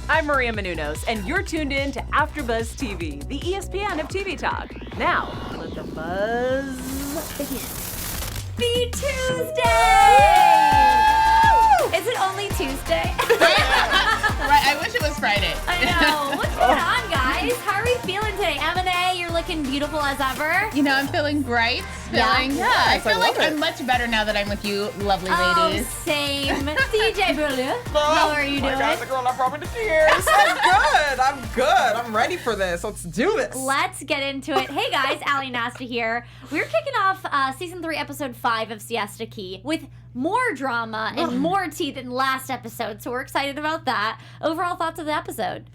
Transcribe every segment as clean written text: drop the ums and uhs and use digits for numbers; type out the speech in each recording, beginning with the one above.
I'm Maria Menounos, and you're tuned in to AfterBuzz TV, the ESPN of TV talk. Now, let the buzz begin. Be Tuesday! Is it only Tuesday? Right, I wish it was Friday. I know. What's going on, guys? How are we feeling today? M&A, you're looking beautiful as ever. You know, I'm feeling bright. I feel like I'm much better now that I'm with you, lovely ladies. Same. DJ Brulu, how are you doing? Guys, the girl that brought me to tears. I'm good. I'm ready for this. Let's do this. Let's get into it. Hey guys, Allie Nasta here. We're kicking off season 3, episode 5 of Siesta Key with more drama and more tea than last episode, so we're excited about that. Overall thoughts of the episode?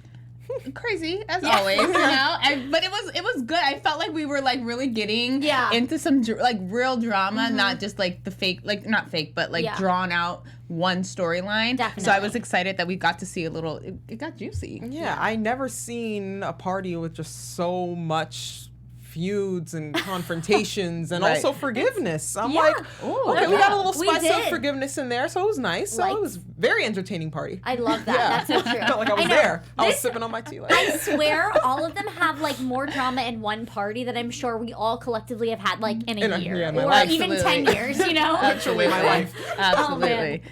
Crazy as always, you know. But it was good. I felt like we were like really getting into some like real drama, not just like the fake, like not fake, but like drawn out one storyline. Definitely. So I was excited that we got to see a little. It got juicy. Yeah, I never seen a party with just so much feuds and confrontations and also forgiveness. I'm like, okay, we got a little spice of forgiveness in there, so it was nice. So it was a very entertaining party. I love that. That's so true. I felt like I was there. I was sipping on my tea. Like, I swear all of them have like more drama in one party that I'm sure we all collectively have had like in a year or even 10 years, you know? Actually, my life. Absolutely.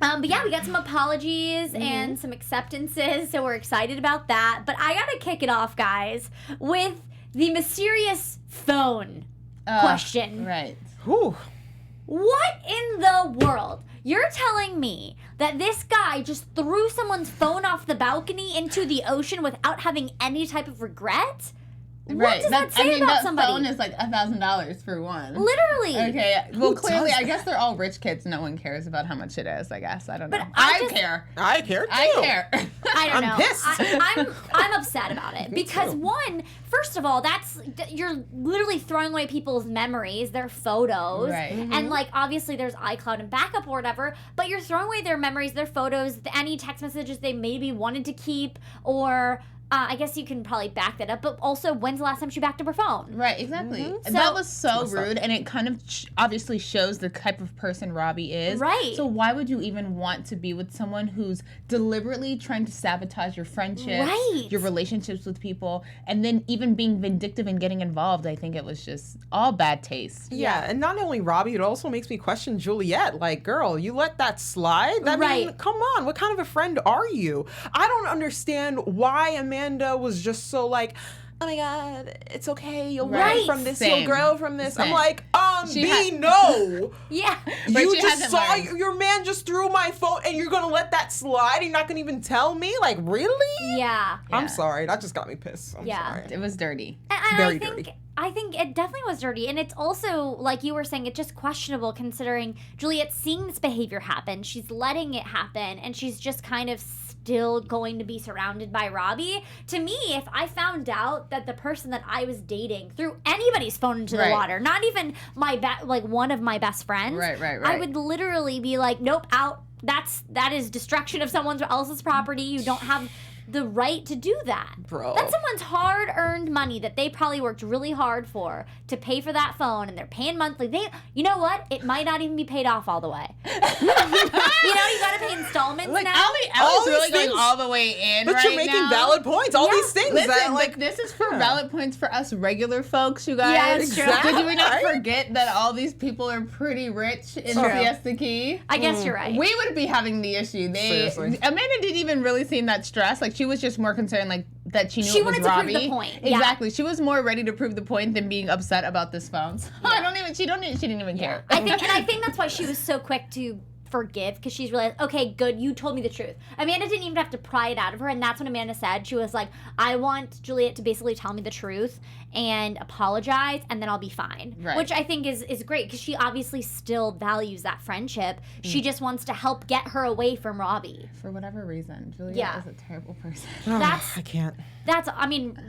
But yeah, we got some apologies and some acceptances, so we're excited about that. But I gotta kick it off, guys, with the mysterious phone question. Right. Whew. What in the world? You're telling me that this guy just threw someone's phone off the balcony into the ocean without having any type of regret? What does that say about somebody? Phone is like $1,000 for one. Literally. Okay. Well, clearly, I guess they're all rich kids. No one cares about how much it is. I guess I don't know. I care. I care too. I care. I don't know. I'm pissed. I'm upset about it because one, first of all, you're literally throwing away people's memories, their photos, right? And like obviously there's iCloud and backup or whatever, but you're throwing away their memories, their photos, any text messages they maybe wanted to keep, or I guess you can probably back that up, but also, when's the last time she backed up her phone? Right, exactly. That was so rude, and it kind of obviously shows the type of person Robbie is. Right. So why would you even want to be with someone who's deliberately trying to sabotage your friendships, your relationships with people, and then even being vindictive and getting involved? I think it was just all bad taste. Yeah, and not only Robbie, it also makes me question Juliet. Like, girl, you let that slide? I mean, come on, what kind of a friend are you? I don't understand why Amanda was just so like, oh my God, it's okay, you'll learn from this, you'll grow from this. I'm like, no. Yeah. You just saw your man just threw my phone and you're gonna let that slide? You're not gonna even tell me? Like, really? Yeah. I'm sorry, that just got me pissed. I'm sorry. It was dirty. And Very dirty. I think it definitely was dirty, and it's also, like you were saying, it's just questionable considering Juliet's seeing this behavior happen, she's letting it happen, and she's just kind of still going to be surrounded by Robbie. To me, if I found out that the person that I was dating threw anybody's phone into the water, not even my one of my best friends, I would literally be like, nope, out. That is destruction of someone else's property. You don't have the right to do that. Bro. That's someone's hard-earned money that they probably worked really hard for to pay for that phone, and they're paying monthly. You know what? It might not even be paid off all the way. You gotta pay installments now. Allie's really going all the way in but you're making valid points. All these things. Listen, this is for valid points for us regular folks, you guys. Yeah, it's true. Did we not forget that all these people are pretty rich in Siesta Key? I guess you're right. We would be having the issue. Seriously. Amanda didn't even really seem that stressed. Like, she was just more concerned, like, that she knew it was Robbie. She wanted to prove the point. Exactly. She was more ready to prove the point than being upset about this phone. So she didn't even care. I think that's why she was so quick to forgive, because she's realized, okay, good, you told me the truth. Amanda didn't even have to pry it out of her, and that's what Amanda said. She was like, I want Juliet to basically tell me the truth and apologize, and then I'll be fine. Right. Which I think is great, because she obviously still values that friendship. She just wants to help get her away from Robbie. For whatever reason. Juliet is a terrible person. I can't.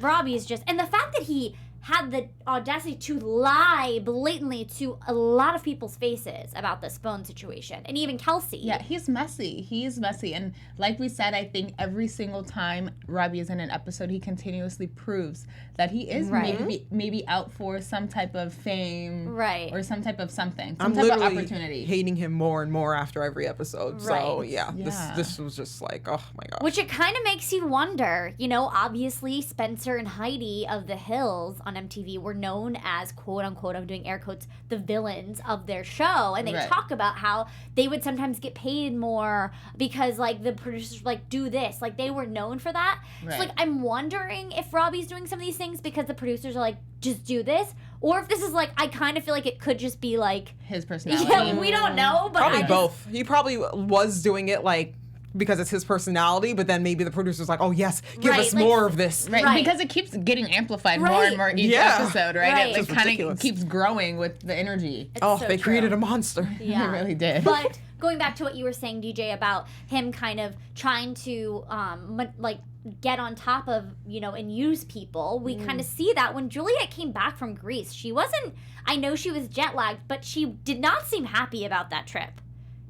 Robbie is just, and the fact that he had the audacity to lie blatantly to a lot of people's faces about this phone situation, and even Kelsey. Yeah, he's messy. And like we said, I think every single time Robbie is in an episode, he continuously proves that he is maybe out for some type of fame, right, or some type of something, I'm type of literally opportunity. hating him more and more after every episode. Right. So this was just like, oh my gosh. Which it kind of makes you wonder. You know, obviously Spencer and Heidi of The Hills on MTV were known as, quote unquote, I'm doing air quotes, the villains of their show, and they talk about how they would sometimes get paid more because like the producers like do this, like they were known for that. So like I'm wondering if Robbie's doing some of these things because the producers are like, just do this, or if this is like, I kind of feel like it could just be like his personality. Yeah, we don't know, but probably both. He probably was doing it like because it's his personality, but then maybe the producer's like, oh yes, give us more of this. Right, because it keeps getting amplified more and more each episode, right? It kind of keeps growing with the energy. It's they created a monster. Yeah. They really did. But going back to what you were saying, DJ, about him kind of trying to like get on top of, you know, and use people, we kind of see that when Juliet came back from Greece. She wasn't, I know she was jet lagged, but she did not seem happy about that trip.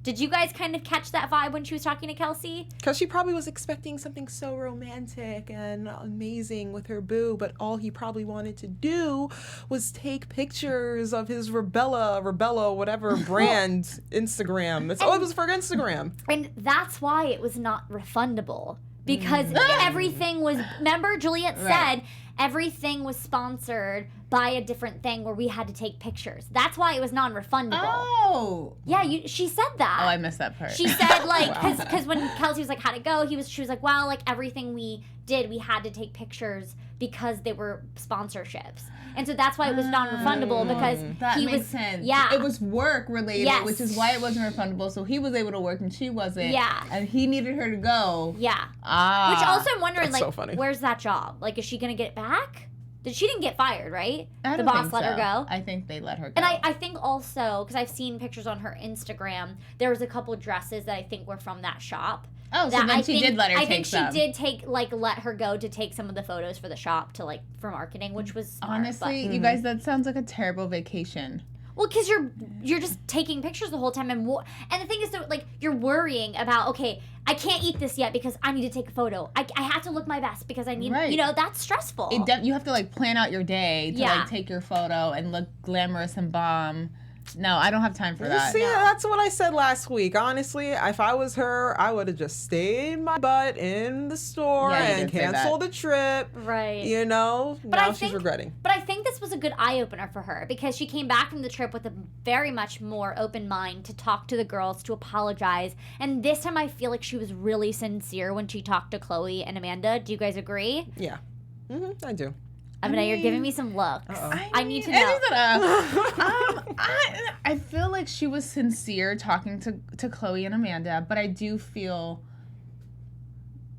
Did you guys kind of catch that vibe when she was talking to Kelsey? Because she probably was expecting something so romantic and amazing with her boo, but all he probably wanted to do was take pictures of his Rebella, whatever brand Instagram. It was for Instagram. And that's why it was not refundable. Because everything was, remember Juliet said everything was sponsored by a different thing where we had to take pictures. That's why it was non-refundable. Oh. Yeah, she said that. Oh, I missed that part. She said like, because when Kelsey was like, how'd it go? She was like, well, like everything we did, we had to take pictures because they were sponsorships. And so that's why it was non-refundable, because that he makes was sense. Yeah, it was work related, which is why it wasn't refundable. So he was able to work and she wasn't. Yeah, and he needed her to go. Yeah. Which also I'm wondering, like, so where's that job? Like, is she gonna get it back? She didn't get fired, right? The boss let her go. I think they let her go. And I think also, because I've seen pictures on her Instagram, there was a couple dresses that I think were from that shop. Oh, so then she did let her take some. I think she did let her go to take some of the photos for the shop to, like, for marketing, which was smart. Honestly, you guys, that sounds like a terrible vacation. Well, because you're just taking pictures the whole time, and the thing is, so, like, you're worrying about, okay, I can't eat this yet because I need to take a photo. I have to look my best because I need, you know, that's stressful. You have to, like, plan out your day to, like, take your photo and look glamorous and bomb. No, I don't have time for that. See, that's what I said last week. Honestly, if I was her, I would have just stayed my butt in the store and canceled the trip. Right. You know, but now she's regretting. But I think this was a good eye-opener for her, because she came back from the trip with a very much more open mind to talk to the girls, to apologize. And this time I feel like she was really sincere when she talked to Chloe and Amanda. Do you guys agree? Yeah. I do. Amanda, you're giving me some looks. I need to know. I feel like she was sincere talking to Chloe and Amanda, but I do feel,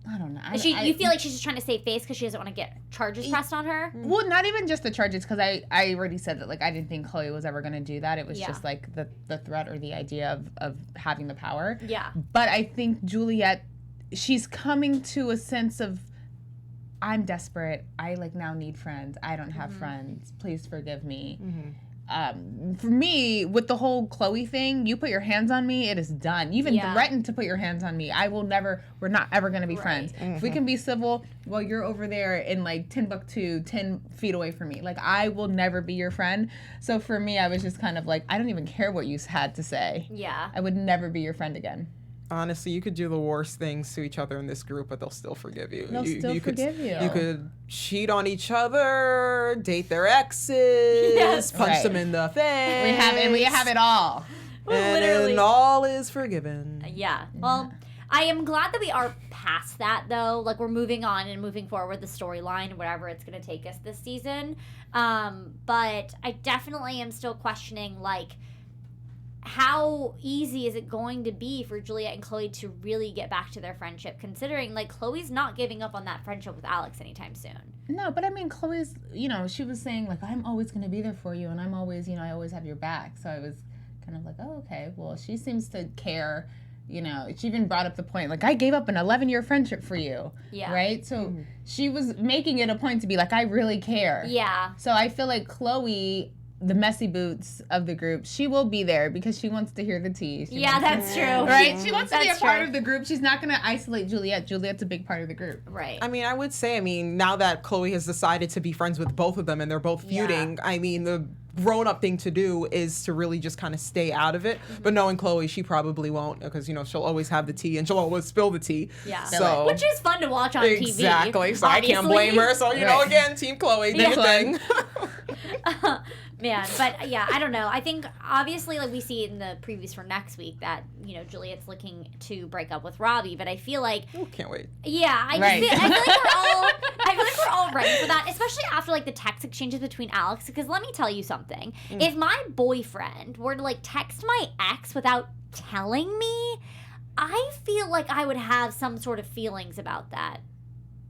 I don't know. You feel like she's just trying to save face because she doesn't want to get charges pressed on her? Well, not even just the charges, because I already said that, like, I didn't think Chloe was ever going to do that. It was just, like, the threat or the idea of having the power. Yeah. But I think Juliet, she's coming to a sense of, I'm desperate. I, like, now need friends. I don't have friends. Please forgive me. For me, with the whole Chloe thing, you put your hands on me, it is done. You even threatened to put your hands on me. We're not ever going to be friends. If we can be civil, well, you're over there in, like, Timbuktu, 10 feet away from me. Like, I will never be your friend. So for me, I was just kind of like, I don't even care what you had to say. Yeah. I would never be your friend again. Honestly, you could do the worst things to each other in this group, but they'll still forgive you. You forgive you. You could cheat on each other, date their exes, punch them in the face. We have it all. And all is forgiven. Yeah. Well, I am glad that we are past that, though. Like, we're moving on and moving forward the storyline, wherever it's going to take us this season. But I definitely am still questioning, like, how easy is it going to be for Juliet and Chloe to really get back to their friendship, considering, like, Chloe's not giving up on that friendship with Alex anytime soon. No, but I mean, Chloe's, you know, she was saying, like, I'm always going to be there for you, and I'm always, you know, I always have your back. So I was kind of like, oh, okay, well, she seems to care you know, she even brought up the point, like, I gave up an 11-year friendship for you. Yeah. Right? So she was making it a point to be like, I really care. Yeah. So I feel like Chloe, the messy boots of the group, she will be there because she wants to hear the tea. That's true. Right? She wants to be a part of the group. She's not going to isolate Juliet. Juliet's a big part of the group. Right. I mean, I would say, now that Chloe has decided to be friends with both of them and they're both feuding, I mean, the grown-up thing to do is to really just kind of stay out of it. But knowing Chloe, she probably won't, because, you know, she'll always have the tea and she'll always spill the tea. Yeah. So, which is fun to watch on TV. Exactly. So obviously. I can't blame her. So, you know, again, Team Chloe, do your thing. Man, but yeah, I don't know. I think obviously, like we see in the previews for next week, that, you know, Juliet's looking to break up with Robbie. But I feel like, can't wait. Yeah, I feel like we're all ready for that, especially after like the text exchanges between Alex. Because let me tell you something: if my boyfriend were to like text my ex without telling me, I feel like I would have some sort of feelings about that.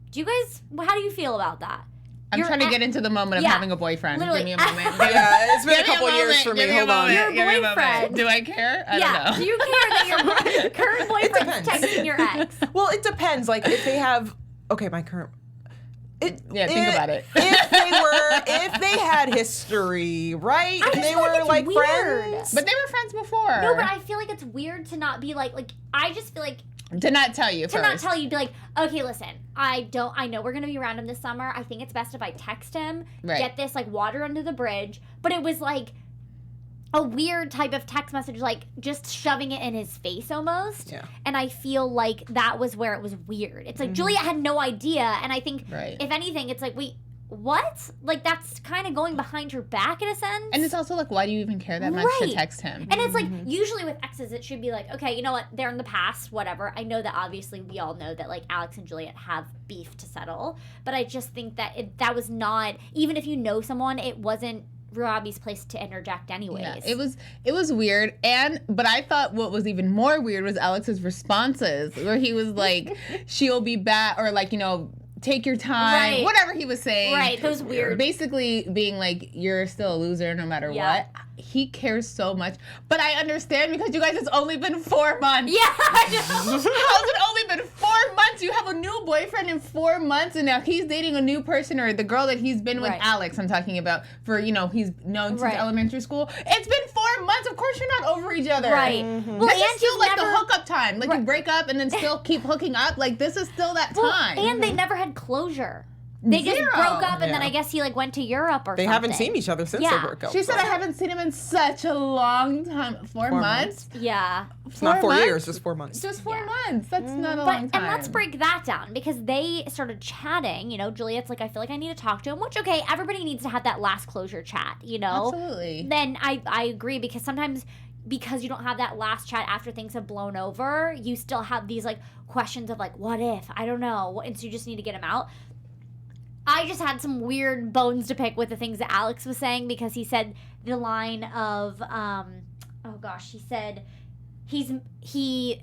Do you guys? How do you feel about that? I'm trying to get into the moment of having a boyfriend. Literally. Give me a moment. It's been a couple years for me. Hold on. Your boyfriend. Do I care? I don't know. Do you care that your current boyfriend's texting your ex? Well, it depends. Like, if they have... Okay, my current... Think about it. If they had history, right? I They feel were like it's weird. friends. But they were friends before. No, but I feel like it's weird to not be like I just feel like... To not tell you To not tell you, be like, okay, listen, I know we're going to be around him this summer. I think it's best if I text him, get this, like, water under the bridge. But it was, like, a weird type of text message, like, just shoving it in his face almost. Yeah. And I feel like that was where it was weird. It's like, Juliet had no idea. And I think, if anything, it's like, wait, what? Like, that's kind of going behind her back in a sense. And it's also like, why do you even care that much to text him? And it's like, usually with exes, it should be like, okay, you know what? They're in the past, whatever. I know that obviously we all know that, like, Alex and Juliet have beef to settle. But I just think that that was not, even if you know someone, it wasn't Robbie's place to interject anyways. Yeah, it was weird. But I thought what was even more weird was Alex's responses, where he was like, she'll be back, or like, you know, take your time, whatever he was saying. Right, that was weird. Basically being like, you're still a loser no matter what. He cares so much. But I understand, because you guys, it's only been 4 months. Yeah, I know. How's it only been 4 months? You have a new boyfriend in 4 months, and now he's dating a new person, or the girl that he's been with, Alex, I'm talking about, for, you know, he's known since elementary school. It's been 4 months. Of course you're not over each other. Right. Well, this is still like the hookup time. Like, you break up and then still keep hooking up. Like, this is still that time. And they never had closure. They just broke up, and then I guess he like went to Europe or something. They haven't seen each other since they broke up. She said, I haven't seen him in such a long time. 4 months? Yeah. It's not 4 years, just 4 months. Just 4 months. That's not a long time. And let's break that down, because they started chatting. You know, Juliet's like, I feel like I need to talk to him, which, okay, everybody needs to have that last closure chat, you know? Absolutely. Then I agree, because sometimes, because you don't have that last chat after things have blown over, you still have these like questions of like, what if? I don't know. And so you just need to get them out. I just had some weird bones to pick with the things that Alex was saying, because he said the line of, he said he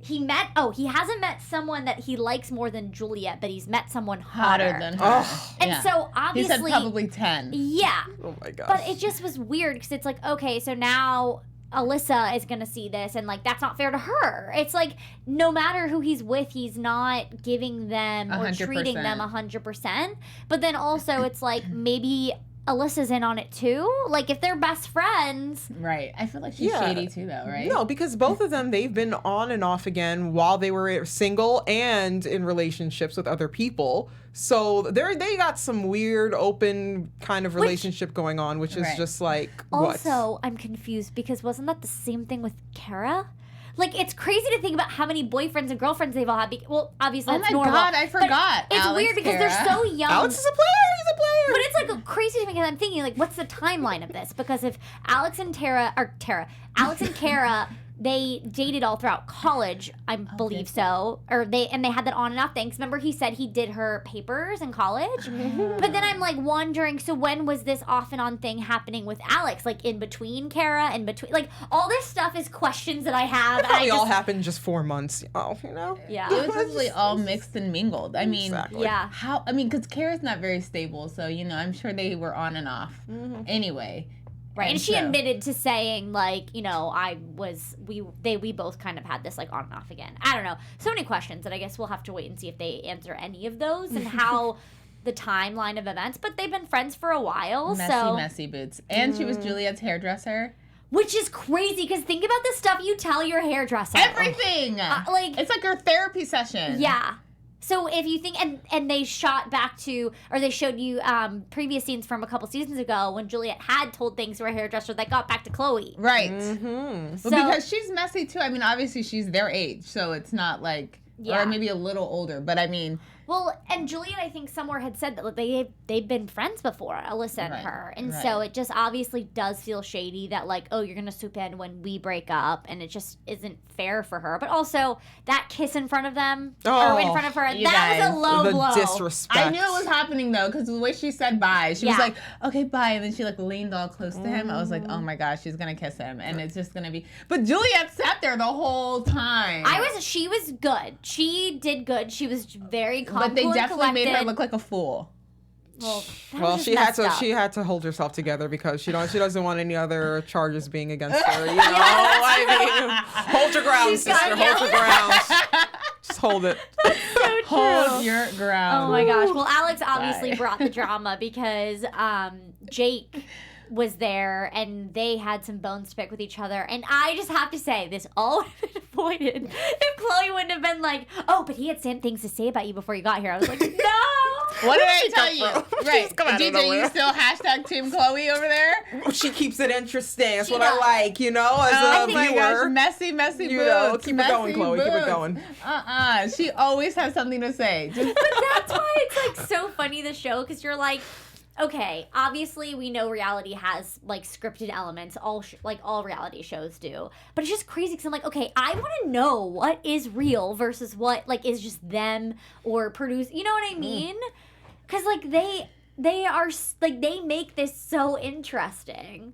hasn't met someone that he likes more than Juliet, but he's met someone hotter than her. And so obviously, he said probably 10. Yeah. Oh my gosh. But it just was weird, because it's like, okay, so now Alyssa is gonna see this, and like, that's not fair to her. It's like, no matter who he's with, he's not giving them 100%. Or treating them 100%. But then also, it's like, maybe Alyssa's in on it too. Like, if they're best friends. Right. I feel like she's shady too, though, right? No, because both of them, they've been on and off again while they were single and in relationships with other people. So they got some weird, open kind of relationship going on, which is just like, also, I'm confused, because wasn't that the same thing with Kara? Like, it's crazy to think about how many boyfriends and girlfriends they've all had. Well, obviously, that's normal. Oh my God, I forgot. It's weird because they're so young. Alex is a player. He's a player. But it's like crazy to me, because I'm thinking, like, what's the timeline of this? Because if Alex and Kara, they dated all throughout college, I believe so. Or they had that on and off thing. 'Cause remember, he said he did her papers in college? But then I'm like wondering, so when was this off and on thing happening with Alex? Like, in between Kara, like, all this stuff is questions that I have. It probably all happened just 4 months. Oh, you know? Yeah. It was probably all mixed and mingled. I mean, yeah. Because Kara's not very stable, so, you know, I'm sure they were on and off. Anyway. Right, and she admitted to saying, like, you know, we both kind of had this, like, on and off again. I don't know. So many questions that I guess we'll have to wait and see if they answer any of those and how the timeline of events. But they've been friends for a while, Messy boots. And she was Juliet's hairdresser. Which is crazy, because think about the stuff you tell your hairdresser. Everything! It's like her therapy session. Yeah. So if you think, and they shot back to, or they showed you previous scenes from a couple seasons ago when Juliet had told things to her hairdresser that got back to Chloe. Right. So, well, because she's messy too. I mean, obviously she's their age, so it's not like, or maybe a little older, but I mean. Well, and Juliet, I think somewhere had said that they've been friends before, Alyssa and her. And so it just obviously does feel shady that, like, oh, you're going to swoop in when we break up, and it just isn't fair for her. But also, that kiss in front of them, or in front of her, that was a low blow. Disrespect. I knew it was happening, though, because the way she said bye, she was like, okay, bye, and then she, like, leaned all close to him. I was like, oh my gosh, she's going to kiss him, and it's just going to be... But Juliet sat there the whole time. She was good. She did good. She was very calm. But they definitely made her look like a fool. Well, she had to hold herself together because she doesn't want any other charges being against her. You know, I mean, hold your ground, sister. Hold your ground. Just hold it. That's so true. Hold your ground. Oh my gosh. Well, Alex obviously brought the drama because Jake was there and they had some bones to pick with each other. And I just have to say, this all would have been avoided if Chloe wouldn't have been like, oh, but he had some things to say about you before you got here. I was like, no. What did I tell you? Right. DJ, you still hashtag Team Chloe over there? She keeps it interesting. That's what I like, you know, as a viewer. My gosh, messy you boots. Know, keep it going, Chloe. Boots. Keep it going. She always has something to say. But that's why it's, like, so funny, the show, because you're like, okay, obviously we know reality has, like, scripted elements, all reality shows do. But it's just crazy because I'm like, okay, I want to know what is real versus what, like, is just them or produce. You know what I mean? Because, like, they are, like, they make this so interesting.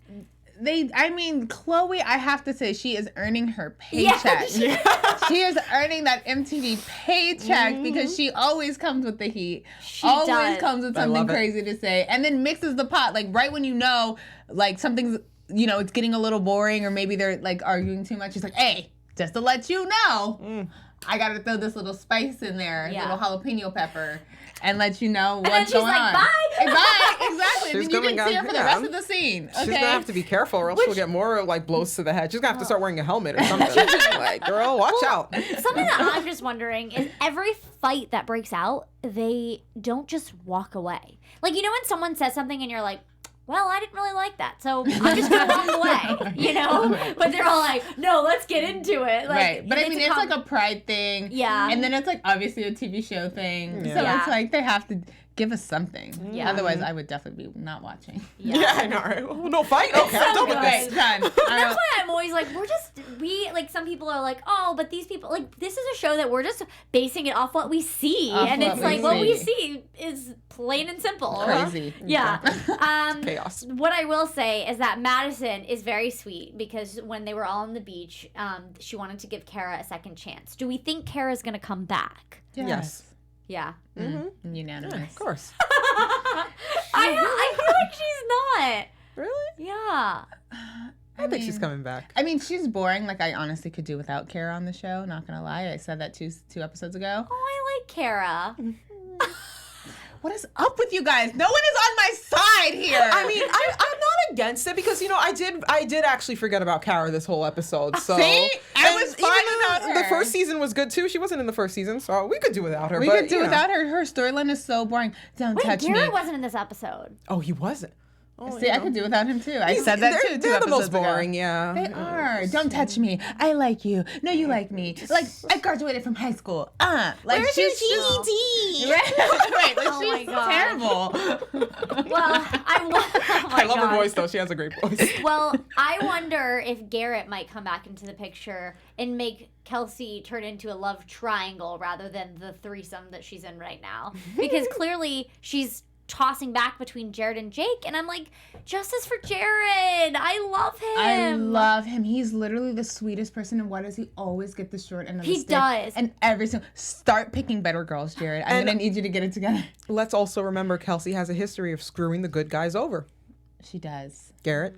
Chloe, I have to say, she is earning her paycheck. She is earning that MTV paycheck because she always comes with the heat. She always comes with something crazy to say. And then mixes the pot. Like, right when you know, like, something's, you know, it's getting a little boring or maybe they're, like, arguing too much. She's like, hey, just to let you know, I got to throw this little spice in there, little jalapeno pepper. And let you know what's going on. Bye. Bye. Exactly. Then you can see her for the rest of the scene. Okay? She's going to have to be careful or else she'll get more, like, blows to the head. She's going to have to start wearing a helmet or something. Like, girl, watch out. Something that I'm just wondering is every fight that breaks out, they don't just walk away. Like, you know when someone says something and you're like, well, I didn't really like that, so I'm just going to walk away, you know? But they're all like, no, let's get into it. Like, but I mean, it's like a pride thing. Yeah. And then it's like obviously a TV show thing. Yeah. So it's like they have to give us something. Yeah. Otherwise, I would definitely be not watching. Yeah, I know, right? Oh, no fight? Okay, I'm done with this. That's why I'm always like, like, some people are like, oh, but these people, like, this is a show that we're just basing it off what we see. And it's like, what we see is plain and simple. Crazy. Yeah. Chaos. What I will say is that Madison is very sweet because when they were all on the beach, she wanted to give Kara a second chance. Do we think Kara's going to come back? Yes. Yeah. Mm-hmm. Unanimous. Yeah, of course. I feel like she's not. Really? Yeah. I think she's coming back. I mean, she's boring. Like, I honestly could do without Kara on the show. Not gonna lie. I said that two episodes ago. Oh, I like Kara. What is up with you guys? No one is on my side here. I mean, I'm not against it because, you know, I did actually forget about Kara this whole episode. So see, I was fine without her. The first season was good too. She wasn't in the first season, so we could do without her. We could do without her. Her storyline is so boring. Don't touch me. Garrett wasn't in this episode. Oh, he wasn't. Oh, see, I could do without him too. I said that too. They're the most boring, yeah. They are. Don't touch me. I like you. No, you like me. Like, I graduated from high school. Like, where's your GED? Right. Like, she's terrible. Well, I love her voice though. She has a great voice. Well, I wonder if Garrett might come back into the picture and make Kelsey turn into a love triangle rather than the threesome that she's in right now, because clearly she's tossing back between Jared and Jake, and I'm like, justice for Jared. I love him. He's literally the sweetest person, and why does he always get the short end of the stick? He does. And every single start picking better girls, Jared. I'm gonna need you to get it together. Let's also remember Kelsey has a history of screwing the good guys over. She does. Garrett?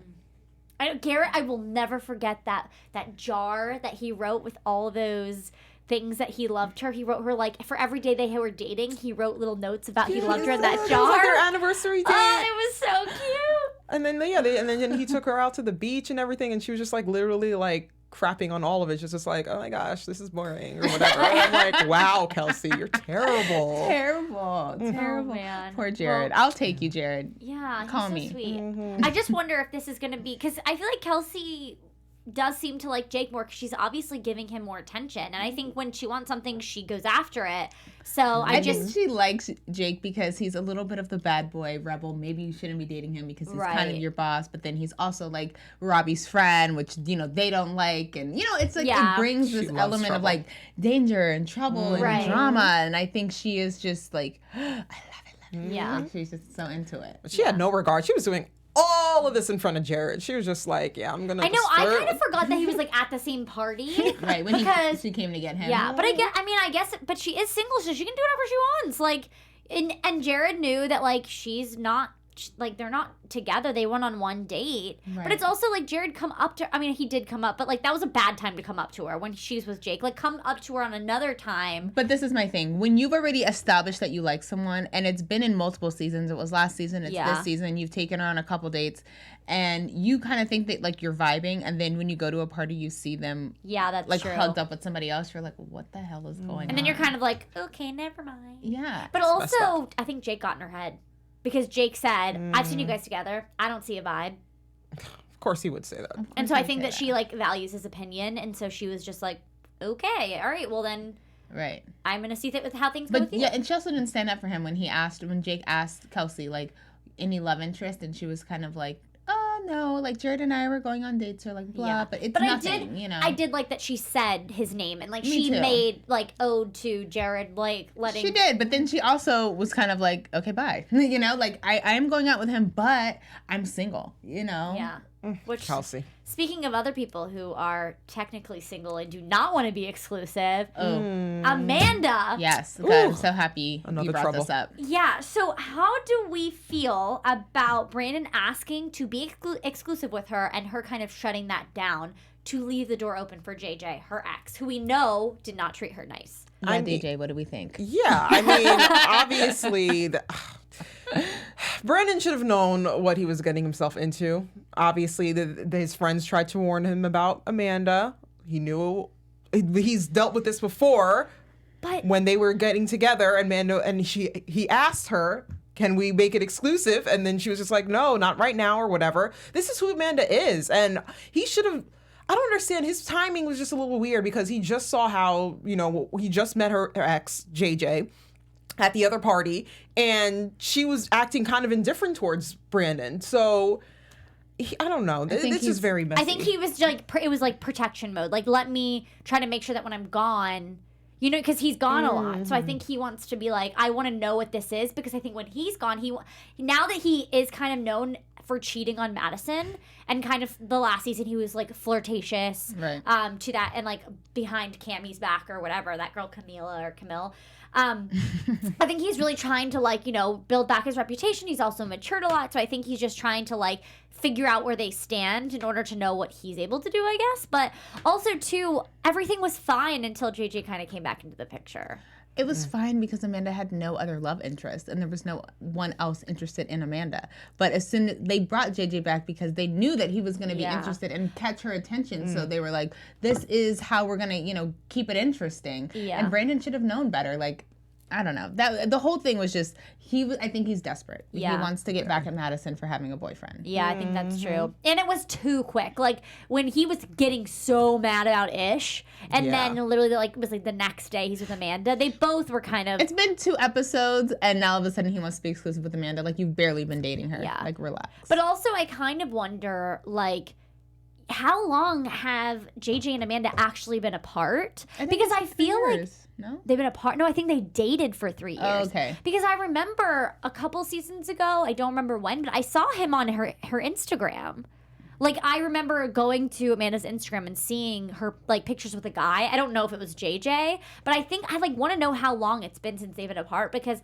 Garrett, I will never forget that jar that he wrote with all those things that he loved her. He wrote her, like, for every day they were dating, he wrote little notes about he loved her in that jar. It was like their anniversary date. Oh, it was so cute. And then, and then he took her out to the beach and everything, and she was just, like, literally, like, crapping on all of it, just like, oh my gosh, this is boring, or whatever. And I'm like, wow, Kelsey, you're terrible. Terrible. Oh, man. Poor Jared. Well, I'll take you, Jared. Yeah, call he's me. So sweet. I just wonder if this is going to be, because I feel like Kelsey does seem to like Jake more because she's obviously giving him more attention. And I think when she wants something, she goes after it. So I think she likes Jake because he's a little bit of the bad boy rebel. Maybe you shouldn't be dating him because he's kind of your boss. But then he's also like Robbie's friend, which, they don't like. And, it's like it brings this element trouble. Of like danger and trouble and drama. And I think she is just like, I love it. Yeah. Like, she's just so into it. But she had no regard. She was doing all of this in front of Jared. She was just like, yeah, I'm gonna. I know. I kind of forgot that he was like at the same party. Right, when she came to get him. Yeah, but I guess, but she is single, so she can do whatever she wants. Like, and Jared knew that like she's not. Like, they're not together. They went on one date. Right. But it's also, like, Jared come up to... I mean, he did come up, but, like, that was a bad time to come up to her when she's with Jake. Like, come up to her on another time. But this is my thing. When you've already established that you like someone, and it's been in multiple seasons. It was last season. It's this season. You've taken her on a couple dates. And you kind of think that, like, you're vibing. And then when you go to a party, you see them... Yeah, that's like, true. Hugged up with somebody else. You're like, what the hell is going on? And then you're kind of like, okay, never mind. Yeah. But also, I think Jake got in her head. Because Jake said, I've seen you guys together. I don't see a vibe. Of course he would say that. And so I think that she, like, values his opinion. And so she was just like, okay, all right, well then. Right. I'm going to see with how things go with you. Yeah, and she also didn't stand up for him when Jake asked Kelsey, like, any love interest. And she was kind of like, oh, no, like, Jared and I were going on dates or, like, blah. Yeah. But it's nothing, I did like that she said his name. And, like, she made, like, ode to Jared, like, letting... She did, but then she also was kind of like, okay, bye. Like, I am going out with him, but I'm single, Yeah. Which, Kelsey. Speaking of other people who are technically single and do not want to be exclusive, Amanda. Yes, okay, I'm so happy you brought this up. Yeah, so how do we feel about Brandon asking to be exclusive with her and her kind of shutting that down to leave the door open for JJ, her ex, who we know did not treat her nice? Yeah, DJ, what do we think? Yeah, I mean, obviously... Brandon should have known what he was getting himself into. Obviously, his friends tried to warn him about Amanda. He knew he's dealt with this before. But when they were getting together, he asked her, "Can we make it exclusive?" And then she was just like, "No, not right now," or whatever. This is who Amanda is, and he should have. I don't understand. His timing was just a little weird because he just saw how he just met her ex JJ. At the other party, and she was acting kind of indifferent towards Brandon. So, I don't know. This is very messy. I think he was like, it was like protection mode. Like, let me try to make sure that when I'm gone, because he's gone a lot. So I think he wants to be like, I want to know what this is, because I think when he's gone, now that he is kind of known for cheating on Madison, and kind of the last season he was like flirtatious, right. To that, and like behind Cammy's back or whatever, that girl Camille. I think he's really trying to build back his reputation. He's also matured a lot, so I think he's just trying to figure out where they stand in order to know what he's able to do, I guess. But also too, everything was fine until JJ kind of came back into the picture. It was fine because Amanda had no other love interest, and there was no one else interested in Amanda. But as soon as they brought JJ back because they knew that he was going to be interested and catch her attention, so they were like, "This is how we're going to, keep it interesting." Yeah. And Brandon should have known better. I don't know. That the whole thing was just I think he's desperate. Yeah. He wants to get back at Madison for having a boyfriend. Yeah, I think that's true. And it was too quick. Like when he was getting so mad about Ish, and then literally it was the next day he's with Amanda. They both were kind of. It's been 2 episodes, and now all of a sudden he wants to be exclusive with Amanda. Like you've barely been dating her. Yeah. Relax. But also, I kind of wonder how long have JJ and Amanda actually been apart? Because I feel no? They've been apart. No, I think they dated for 3 years. Oh, okay. Because I remember a couple seasons ago, I don't remember when, but I saw him on her Instagram. I remember going to Amanda's Instagram and seeing her pictures with a guy. I don't know if it was JJ, but I think I want to know how long it's been since they've been apart because,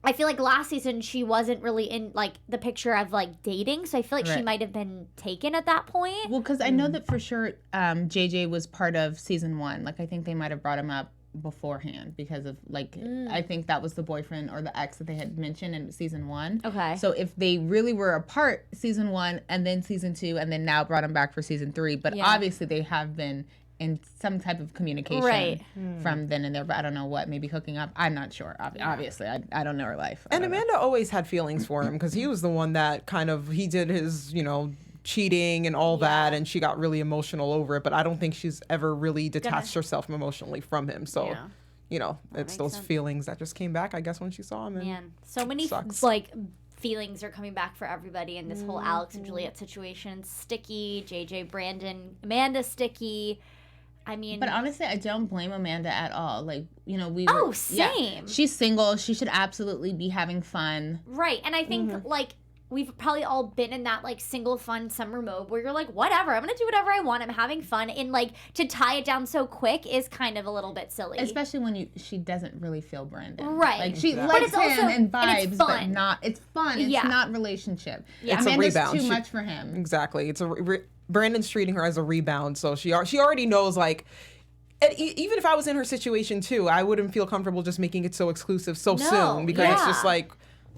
I feel like last season she wasn't really in like the picture of like dating, so I feel like she might have been taken at that point. Well, because I know that for sure JJ was part of season 1. Like I think they might have brought him up beforehand because of like I think that was the boyfriend or the ex that they had mentioned in season 1. Okay. So if they really were apart season 1 and then season 2 and then now brought him back for season 3, but obviously they have been in some type of communication from then and there, but I don't know what, maybe hooking up. I'm not sure. Obviously, I don't know her life. And Amanda always had feelings for him because he was the one that kind of, he did his, cheating and all that, and she got really emotional over it, but I don't think she's ever really detached herself emotionally from him. So, it's those feelings that just came back, I guess, when she saw him. Man, so many, feelings are coming back for everybody in this whole Alex and Juliet situation. Sticky, JJ, Brandon, Amanda, sticky. I mean, but honestly, I don't blame Amanda at all. Like, same. Yeah, she's single. She should absolutely be having fun. Right. And I think, we've probably all been in that, single fun summer mode where you're like, whatever, I'm going to do whatever I want. I'm having fun. And, to tie it down so quick is kind of a little bit silly. Especially when she doesn't really feel Brandon. Right. Like, she likes him and vibes, and it's fun. but not, it's fun. It's not relationship. Yeah. It's Amanda's a rebound. Too much for him. Exactly. It's Brandon's treating her as a rebound, so she already knows, and even if I was in her situation too, I wouldn't feel comfortable just making it so exclusive soon because it's just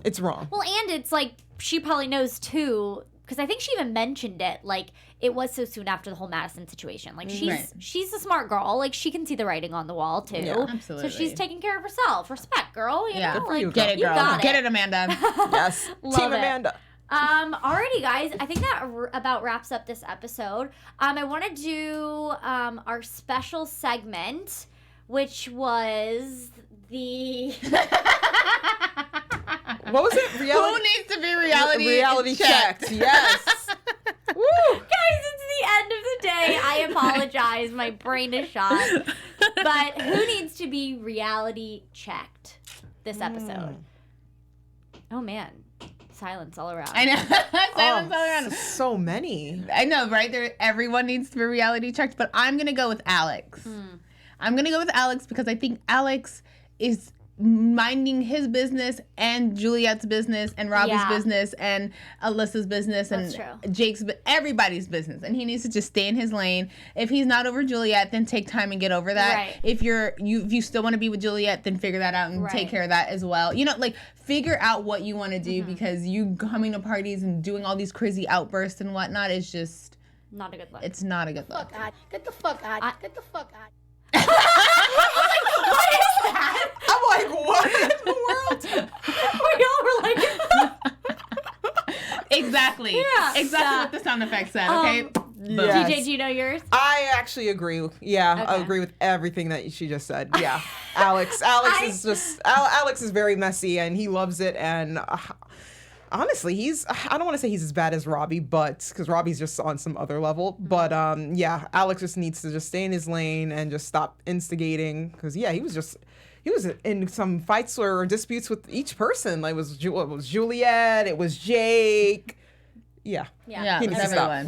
it's wrong. Well, and it's she probably knows too, because I think she even mentioned it. It was so soon after the whole Madison situation. She's a smart girl. She can see the writing on the wall too. Yeah, absolutely. So she's taking care of herself. Respect, girl. You know, get it, girl. Got Get it, Amanda. Yes, Team Amanda. Alrighty, guys. I think that about wraps up this episode. I want to do our special segment, which was the. What was it? Who needs to be reality checked? Yes. Woo! Guys, it's the end of the day. I apologize. My brain is shot. But who needs to be reality checked this episode? Oh, man. Silence all around. I know. Silence all around. So many. I know, right? Everyone needs to be reality checked, but I'm going to go with Alex. I'm going to go with Alex because I think Alex is minding his business and Juliet's business and Robbie's business and Alyssa's business and Jake's, everybody's business, and he needs to just stay in his lane. If he's not over Juliet, then take time and get over that. Right. If you still want to be with Juliet, then figure that out and take care of that as well. Figure out what you want to do because you coming to parties and doing all these crazy outbursts and whatnot is just not a good look. It's not a good look. Get the fuck out. Get the fuck out. What is that? I'm like, what in the world? We all were exactly. Yeah. Exactly what the sound effect said, okay? Yes. DJ, do you know yours? I actually agree. Yeah, okay. I agree with everything that she just said. Yeah. Alex is very messy and he loves it, and honestly, I don't want to say he's as bad as Robbie, but because Robbie's just on some other level. But Alex just needs to just stay in his lane and just stop instigating. Because he was in some fights or disputes with each person. It was Juliet, it was Jake. Yeah, he needs to stop.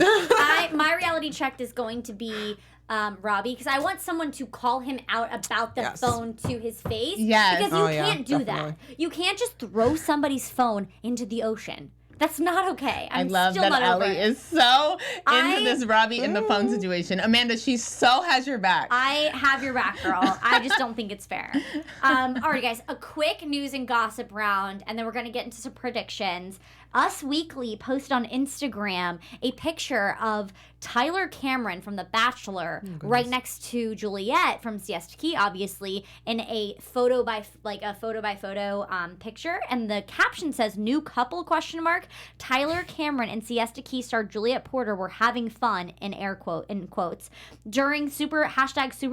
My reality check is going to be Robbie, because I want someone to call him out about the phone to his face. Yes. Because you can't do that. You can't just throw somebody's phone into the ocean. That's not okay. I love that Ellie is so into this Robbie in the phone situation. Amanda, she so has your back. I have your back, girl. I just don't think it's fair. All right, guys, a quick news and gossip round, and then we're going to get into some predictions. Us Weekly posted on Instagram a picture of Tyler Cameron from The Bachelor right next to Juliet from Siesta Key, obviously, in a photo by photo picture. And the caption says, "New couple?" ? Tyler Cameron and Siesta Key star Juliet Porter were having fun, in quotes, during Super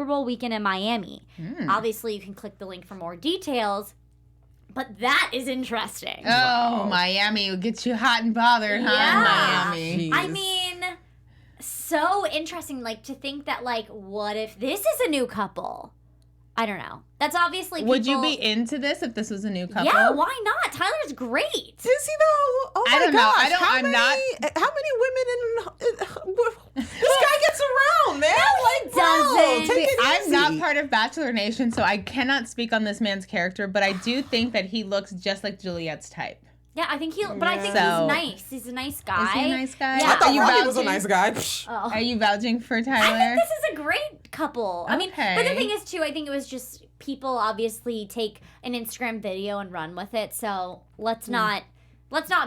Bowl weekend in Miami. Obviously, you can click the link for more details. But that is interesting. Oh, wow. Miami will get you hot and bothered, huh? Miami. Jeez. I mean, so interesting, to think that, what if this is a new couple? I don't know. That's obviously people... Would you be into this if this was a new couple? Yeah, why not? Tyler's great. Is he though? Oh my I don't gosh. know. I'm not. How many women This guy gets around, man. Like, doesn't. take it I'm easy. not part of Bachelor Nation, so I cannot speak on this man's character, but I do think that he looks just like Juliet's type. Yeah, I think he's nice. He's a nice guy. Is he a nice guy? Yeah. I thought Robbie was a nice guy. Are you vouching for Tyler? I think this is a great couple. I mean, but the thing is, too, I think it was just people obviously take an Instagram video and run with it, so let's not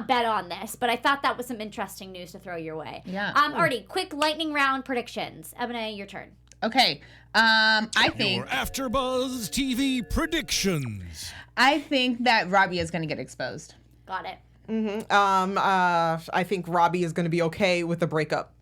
bet on this, but I thought that was some interesting news to throw your way. Yeah. Artie, quick lightning round predictions. Ebony, your turn. Okay. I think Your AfterBuzz TV predictions. I think that Robbie is going to get exposed. Got it. I think Robbie is going to be okay with the breakup.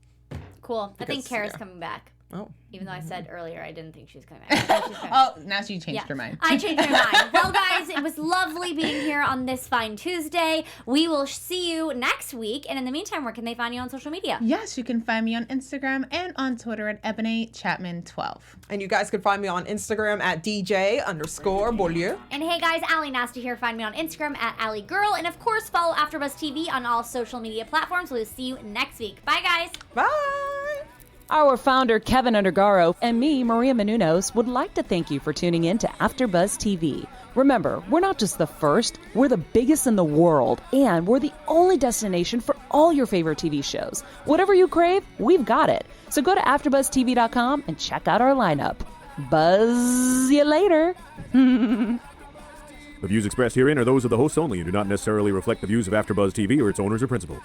Cool. I think Because, Kara's yeah. coming back. Oh. Even though I said earlier I didn't think she was coming back. I think she's coming back. Oh, now she changed her mind. I changed my mind. Well, guys, it was lovely being here on this fine Tuesday. We will see you next week. And in the meantime, where can they find you on social media? Yes, you can find me on Instagram and on Twitter at EbonyChapman12. And you guys can find me on Instagram at DJ_Beaulieu. And hey, guys, Allie Nasty here. Find me on Instagram at AllieGirl. And, of course, follow AfterBuzz TV on all social media platforms. We'll see you next week. Bye, guys. Bye. Our founder, Keven Undergaro, and me, Maria Menounos, would like to thank you for tuning in to AfterBuzz TV. Remember, we're not just the first, we're the biggest in the world, and we're the only destination for all your favorite TV shows. Whatever you crave, we've got it. So go to AfterBuzzTV.com and check out our lineup. Buzz you later. The views expressed herein are those of the hosts only and do not necessarily reflect the views of AfterBuzz TV or its owners or principal.